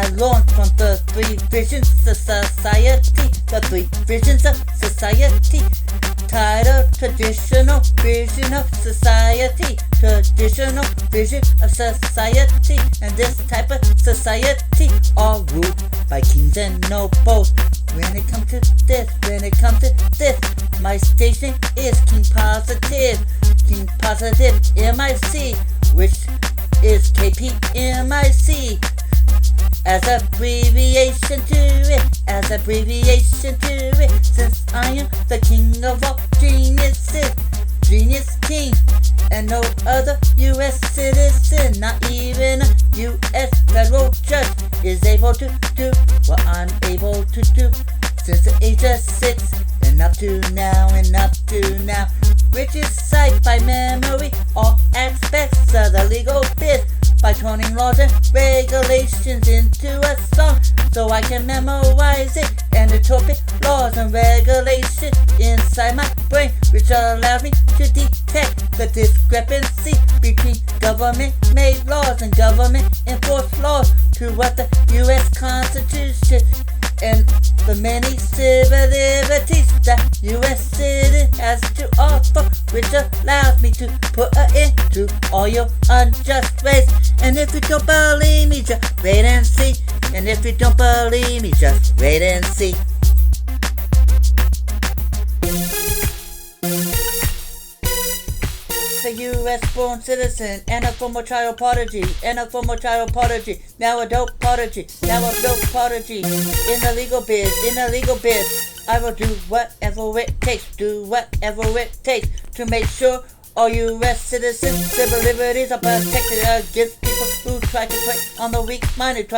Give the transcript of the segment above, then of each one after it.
I learned from the three visions of society, the three visions of society. Title, traditional vision of society, traditional vision of society. And this type of society are ruled by kings and nobles. When it comes to this, my station is King Positive MIC, which is KPMIC. As abbreviation to it, since I am the king of all geniuses, genius king, and no other U.S. citizen, not even a U.S. federal judge, is able to do what I'm able to do since the age of 6 and up to now, which is sight by memory, all aspects of the legal biz, by turning laws and regulations into a song, so I can memorize it and interpret laws and regulations inside my brain, which allows me to detect the discrepancy between government-made laws and government-enforced laws to what the U.S. Constitution and the many civil liberties that U.S. citizen has to offer, which allows me to put an end to all your unjust ways. And if you don't believe me, just wait and see. And if you don't believe me, just wait and see. A U.S.-born citizen and a former child prodigy, now adult prodigy, in the legal biz, I will do whatever it takes, to make sure all U.S. citizens' civil liberties are protected against people who try to prey on the weak-minded,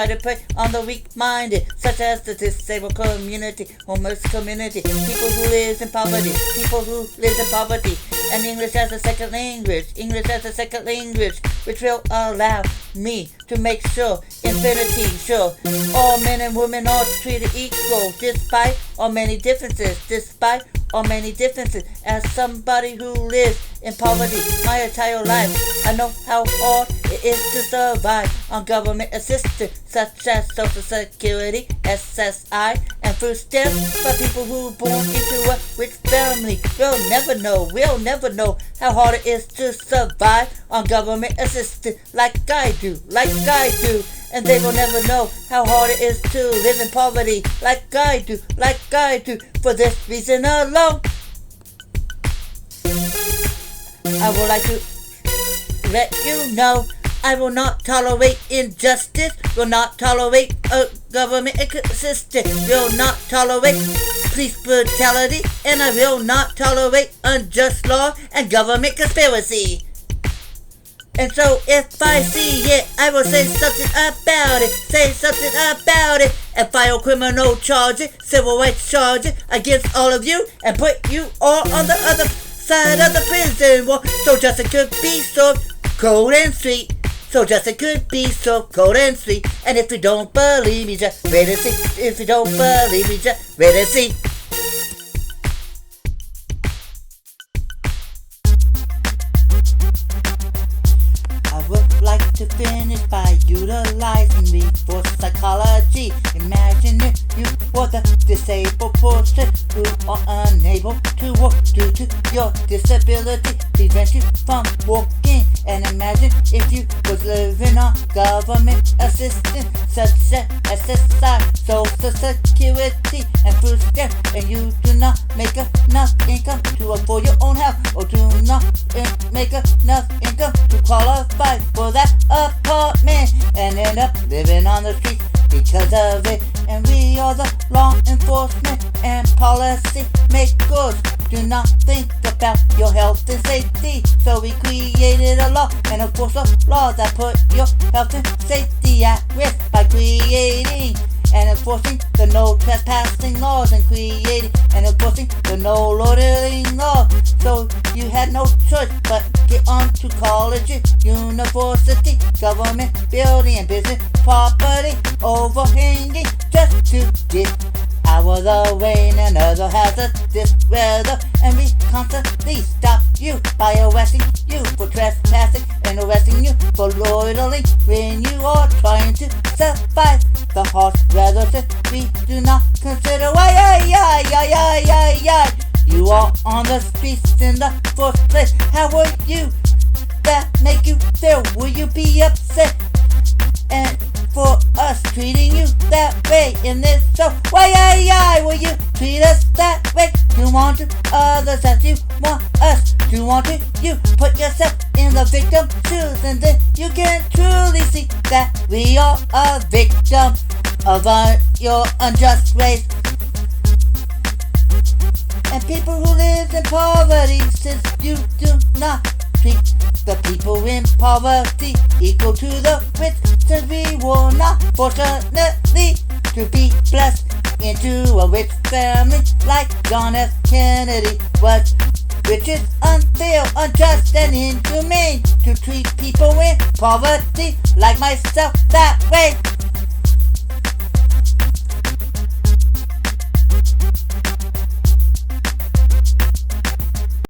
such as the disabled community, homeless community, people who live in poverty, and English as a second language, which will allow me to make sure, all men and women are treated equal, despite all many differences, as somebody who lives in poverty my entire life, I know how hard it is to survive on government assistance such as Social Security, SSI, and food stamps. But people who born into a rich family will never know how hard it is to survive on government assistance like I do. And they will never know how hard it is to live in poverty like I do. For this reason alone, I would like to let you know I will not tolerate injustice, will not tolerate a government inconsistent, will not tolerate police brutality, and I will not tolerate unjust law and government conspiracy. And so if I see it, I will say something about it, and file criminal charges, civil rights charges against all of you, and put you all on the other side of the prison wall, so justice could be served cold and sweet. And if you don't believe me, just wait and see. I would like to finish by utilizing reverse psychology. Imagine if you were the disabled person who are unable to work due to your disability, prevent you from working. And imagine if you was living on government assistance such as SSI, Social Security, and food stamps, and you do not make enough income to afford your own house, or do not make enough income to qualify for that apartment, and end up living on the streets because of it. And we are the law enforcement and policy makers. Do not think about your health and safety, so we created a law, and of course a law that put your health and safety at risk by creating and enforcing the no trespassing laws, and creating and enforcing the no loitering law. So you had no choice but get on to colleges, university, government building, and business property overhanging just to get out of the rain and other hazardous weather. And we constantly stop you by arresting you for trespassing and arresting you for loitering when you are trying to survive. the harsh realities we do not consider. Why, you are on the streets in the first place. How will you that make you feel? Will you be upset? And for us treating you that way in this show, why, will you treat us that way? You want to others as you want us to want to. You put yourself in the victim shoes, and then you can truly see that we are a victim of your unjust ways. And people who live in poverty, since you do not treat the people in poverty equal to the rich, since we will not, fortunately, to be blessed into a rich family like John F. Kennedy was. Which is unfair, unjust, and inhumane to treat people in poverty like myself that way.